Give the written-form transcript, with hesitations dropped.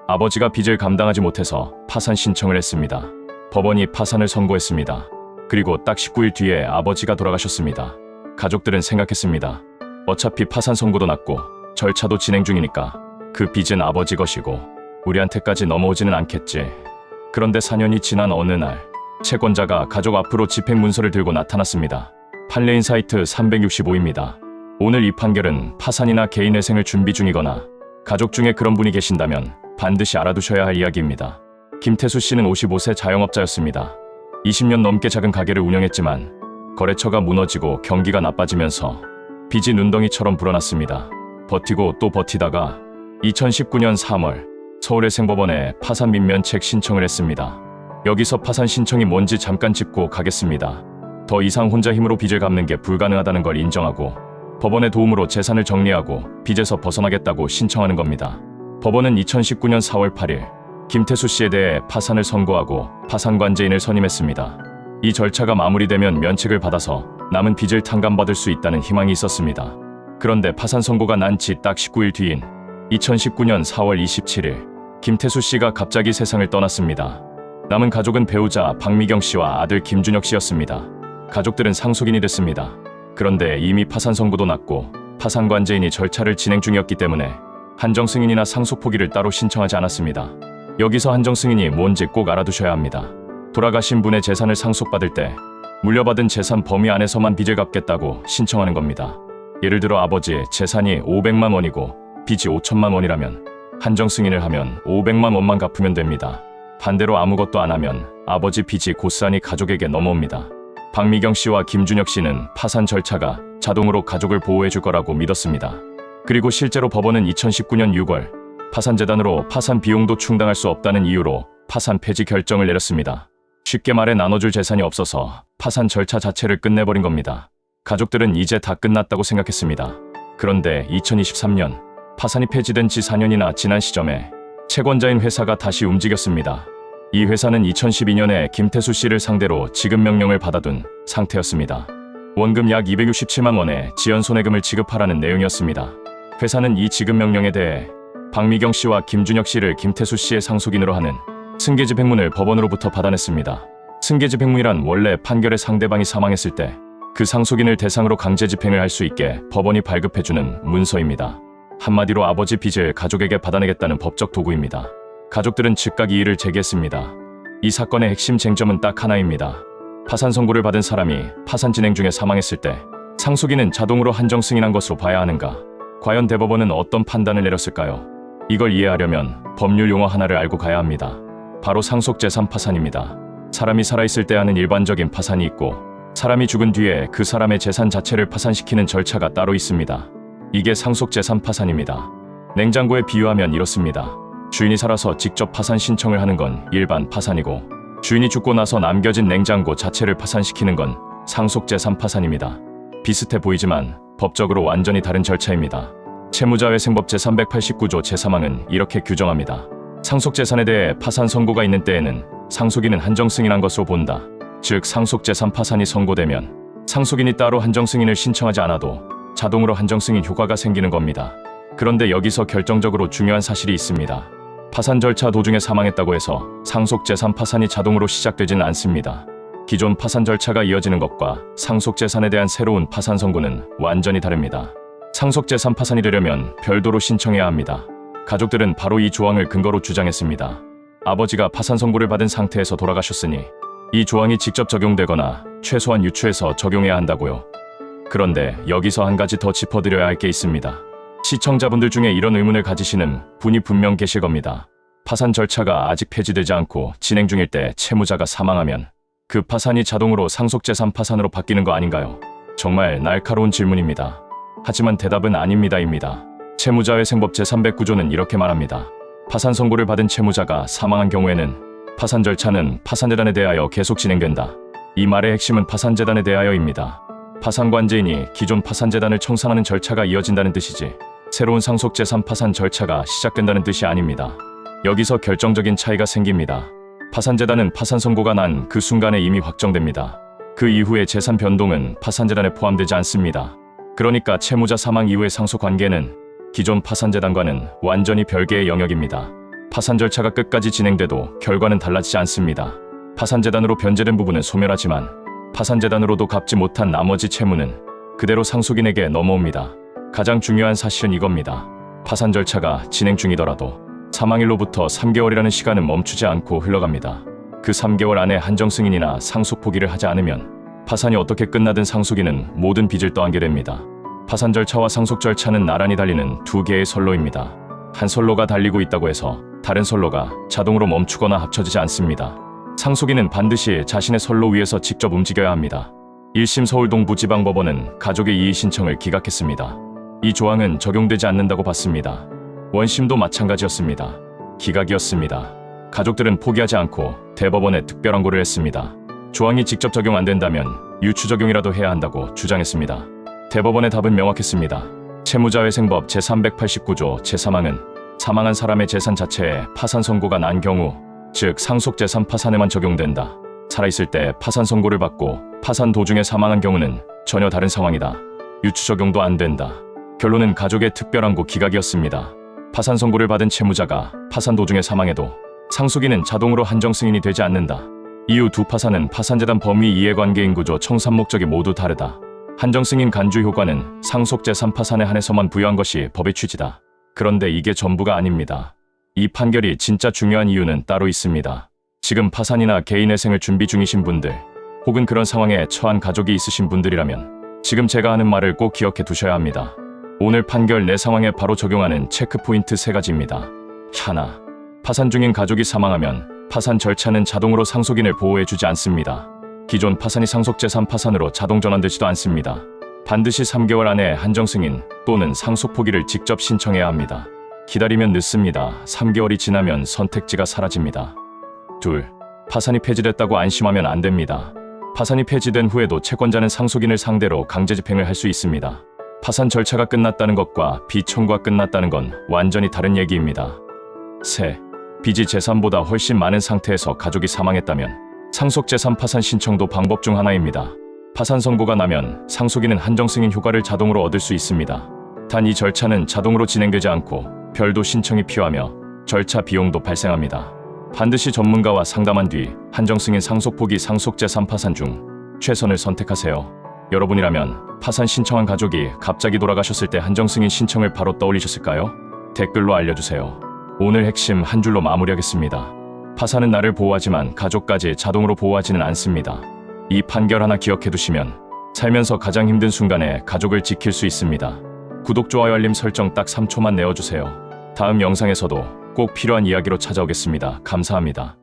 아버지가 빚을 감당하지 못해서 파산 신청을 했습니다. 법원이 파산을 선고했습니다. 그리고 딱 19일 뒤에 아버지가 돌아가셨습니다. 가족들은 생각했습니다. 어차피 파산 선고도 났고 절차도 진행 중이니까 그 빚은 아버지 것이고 우리한테까지 넘어오지는 않겠지. 그런데 4년이 지난 어느 날 채권자가 가족 앞으로 집행문서를 들고 나타났습니다. 판례인 사이트 365입니다. 오늘 이 판결은 파산이나 개인회생을 준비 중이거나 가족 중에 그런 분이 계신다면 반드시 알아두셔야 할 이야기입니다. 김태수 씨는 55세 자영업자였습니다. 20년 넘게 작은 가게를 운영했지만 거래처가 무너지고 경기가 나빠지면서 빚이 눈덩이처럼 불어났습니다. 버티고 또 버티다가 2019년 3월 서울외생법원에 파산 민면책 신청을 했습니다. 여기서 파산 신청이 뭔지 잠깐 짚고 가겠습니다. 더 이상 혼자 힘으로 빚을 갚는 게 불가능하다는 걸 인정하고 법원의 도움으로 재산을 정리하고 빚에서 벗어나겠다고 신청하는 겁니다. 법원은 2019년 4월 8일 김태수 씨에 대해 파산을 선고하고 파산관제인을 선임했습니다. 이 절차가 마무리되면 면책을 받아서 남은 빚을 탕감받을 수 있다는 희망이 있었습니다. 그런데 파산 선고가 난 지 딱 19일 뒤인 2019년 4월 27일 김태수 씨가 갑자기 세상을 떠났습니다. 남은 가족은 배우자 박미경 씨와 아들 김준혁 씨였습니다. 가족들은 상속인이 됐습니다. 그런데 이미 파산 선고도 났고 파산관제인이 절차를 진행 중이었기 때문에 한정승인이나 상속 포기를 따로 신청하지 않았습니다. 여기서 한정승인이 뭔지 꼭 알아두셔야 합니다. 돌아가신 분의 재산을 상속받을 때 물려받은 재산 범위 안에서만 빚을 갚겠다고 신청하는 겁니다. 예를 들어 아버지의 재산이 500만 원이고 빚이 5천만 원이라면 한정승인을 하면 500만 원만 갚으면 됩니다. 반대로 아무것도 안 하면 아버지 빚이 고스란히 가족에게 넘어옵니다. 박미경 씨와 김준혁 씨는 파산 절차가 자동으로 가족을 보호해 줄 거라고 믿었습니다. 그리고 실제로 법원은 2019년 6월 파산재단으로 파산 비용도 충당할 수 없다는 이유로 파산 폐지 결정을 내렸습니다. 쉽게 말해 나눠줄 재산이 없어서 파산 절차 자체를 끝내버린 겁니다. 가족들은 이제 다 끝났다고 생각했습니다. 그런데 2023년 파산이 폐지된 지 4년이나 지난 시점에 채권자인 회사가 다시 움직였습니다. 이 회사는 2012년에 김태수 씨를 상대로 지급명령을 받아둔 상태였습니다. 원금 약 267만 원의 지연손해금을 지급하라는 내용이었습니다. 회사는 이 지급명령에 대해 박미경 씨와 김준혁 씨를 김태수 씨의 상속인으로 하는 승계집행문을 법원으로부터 받아냈습니다. 승계집행문이란 원래 판결의 상대방이 사망했을 때 그 상속인을 대상으로 강제집행을 할 수 있게 법원이 발급해주는 문서입니다. 한마디로 아버지 빚을 가족에게 받아내겠다는 법적 도구입니다. 가족들은 즉각 이의를 제기했습니다. 이 사건의 핵심 쟁점은 딱 하나입니다. 파산 선고를 받은 사람이 파산 진행 중에 사망했을 때 상속인은 자동으로 한정 승인한 것으로 봐야 하는가? 과연 대법원은 어떤 판단을 내렸을까요? 이걸 이해하려면 법률 용어 하나를 알고 가야 합니다. 바로 상속재산 파산입니다. 사람이 살아있을 때 하는 일반적인 파산이 있고 사람이 죽은 뒤에 그 사람의 재산 자체를 파산시키는 절차가 따로 있습니다. 이게 상속재산 파산입니다. 냉장고에 비유하면 이렇습니다. 주인이 살아서 직접 파산 신청을 하는 건 일반 파산이고 주인이 죽고 나서 남겨진 냉장고 자체를 파산시키는 건 상속재산 파산입니다. 비슷해 보이지만 법적으로 완전히 다른 절차입니다. 채무자회생법 제389조 제3항은 이렇게 규정합니다. 상속재산에 대해 파산 선고가 있는 때에는 상속인은 한정승인한 것으로 본다. 즉 상속재산 파산이 선고되면 상속인이 따로 한정승인을 신청하지 않아도 자동으로 한정승인 효과가 생기는 겁니다. 그런데 여기서 결정적으로 중요한 사실이 있습니다. 파산 절차 도중에 사망했다고 해서 상속재산 파산이 자동으로 시작되지는 않습니다. 기존 파산 절차가 이어지는 것과 상속재산에 대한 새로운 파산 선고는 완전히 다릅니다. 상속재산 파산이 되려면 별도로 신청해야 합니다. 가족들은 바로 이 조항을 근거로 주장했습니다. 아버지가 파산 선고를 받은 상태에서 돌아가셨으니 이 조항이 직접 적용되거나 최소한 유추해서 적용해야 한다고요. 그런데 여기서 한 가지 더 짚어드려야 할 게 있습니다. 시청자분들 중에 이런 의문을 가지시는 분이 분명 계실 겁니다. 파산 절차가 아직 폐지되지 않고 진행 중일 때 채무자가 사망하면 그 파산이 자동으로 상속재산 파산으로 바뀌는 거 아닌가요? 정말 날카로운 질문입니다. 하지만 대답은 아닙니다입니다. 채무자회생법 제309조는 이렇게 말합니다. 파산 선고를 받은 채무자가 사망한 경우에는 파산 절차는 파산재단에 대하여 계속 진행된다. 이 말의 핵심은 파산재단에 대하여입니다. 파산관제인이 기존 파산재단을 청산하는 절차가 이어진다는 뜻이지 새로운 상속재산 파산 절차가 시작된다는 뜻이 아닙니다. 여기서 결정적인 차이가 생깁니다. 파산재단은 파산 선고가 난 그 순간에 이미 확정됩니다. 그 이후의 재산 변동은 파산재단에 포함되지 않습니다. 그러니까 채무자 사망 이후의 상속관계는 기존 파산재단과는 완전히 별개의 영역입니다. 파산 절차가 끝까지 진행돼도 결과는 달라지지 않습니다. 파산재단으로 변제된 부분은 소멸하지만 파산재단으로도 갚지 못한 나머지 채무는 그대로 상속인에게 넘어옵니다. 가장 중요한 사실은 이겁니다. 파산 절차가 진행 중이더라도 사망일로부터 3개월이라는 시간은 멈추지 않고 흘러갑니다. 그 3개월 안에 한정승인이나 상속 포기를 하지 않으면 파산이 어떻게 끝나든 상속인은 모든 빚을 떠안게 됩니다. 파산 절차와 상속 절차는 나란히 달리는 두 개의 선로입니다. 한 선로가 달리고 있다고 해서 다른 선로가 자동으로 멈추거나 합쳐지지 않습니다. 상속인은 반드시 자신의 선로 위에서 직접 움직여야 합니다. 1심 서울동부지방법원은 가족의 이의 신청을 기각했습니다. 이 조항은 적용되지 않는다고 봤습니다. 원심도 마찬가지였습니다. 기각이었습니다. 가족들은 포기하지 않고 대법원에 특별항고를 했습니다. 조항이 직접 적용 안 된다면 유추 적용이라도 해야 한다고 주장했습니다. 대법원의 답은 명확했습니다. 채무자회생법 제389조 제3항은 사망한 사람의 재산 자체에 파산 선고가 난 경우, 즉 상속재산 파산에만 적용된다. 살아있을 때 파산 선고를 받고 파산 도중에 사망한 경우는 전혀 다른 상황이다. 유추 적용도 안 된다. 결론은 가족의 특별항고 기각이었습니다. 파산 선고를 받은 채무자가 파산 도중에 사망해도 상속인은 자동으로 한정 승인이 되지 않는다. 이후 두 파산은 파산재단 범위 이해관계인 구조 청산 목적이 모두 다르다. 한정 승인 간주 효과는 상속재산 파산에 한해서만 부여한 것이 법의 취지다. 그런데 이게 전부가 아닙니다. 이 판결이 진짜 중요한 이유는 따로 있습니다. 지금 파산이나 개인회생을 준비 중이신 분들, 혹은 그런 상황에 처한 가족이 있으신 분들이라면 지금 제가 하는 말을 꼭 기억해 두셔야 합니다. 오늘 판결 내 상황에 바로 적용하는 체크포인트 3가지입니다. 하나, 파산 중인 가족이 사망하면 파산 절차는 자동으로 상속인을 보호해주지 않습니다. 기존 파산이 상속재산 파산으로 자동 전환되지도 않습니다. 반드시 3개월 안에 한정승인 또는 상속 포기를 직접 신청해야 합니다. 기다리면 늦습니다. 3개월이 지나면 선택지가 사라집니다. 둘, 파산이 폐지됐다고 안심하면 안 됩니다. 파산이 폐지된 후에도 채권자는 상속인을 상대로 강제 집행을 할 수 있습니다. 파산 절차가 끝났다는 것과 비청구가 끝났다는 건 완전히 다른 얘기입니다. 셋, 빚이 재산보다 훨씬 많은 상태에서 가족이 사망했다면 상속재산 파산 신청도 방법 중 하나입니다. 파산 선고가 나면 상속인은 한정승인 효과를 자동으로 얻을 수 있습니다. 단 이 절차는 자동으로 진행되지 않고 별도 신청이 필요하며 절차 비용도 발생합니다. 반드시 전문가와 상담한 뒤 한정승인 상속포기 상속재산 파산 중 최선을 선택하세요. 여러분이라면 파산 신청한 가족이 갑자기 돌아가셨을 때 한정승인 신청을 바로 떠올리셨을까요? 댓글로 알려주세요. 오늘 핵심 한 줄로 마무리하겠습니다. 파산은 나를 보호하지만 가족까지 자동으로 보호하지는 않습니다. 이 판결 하나 기억해두시면 살면서 가장 힘든 순간에 가족을 지킬 수 있습니다. 구독, 좋아요, 알림 설정 딱 3초만 내어주세요. 다음 영상에서도 꼭 필요한 이야기로 찾아오겠습니다. 감사합니다.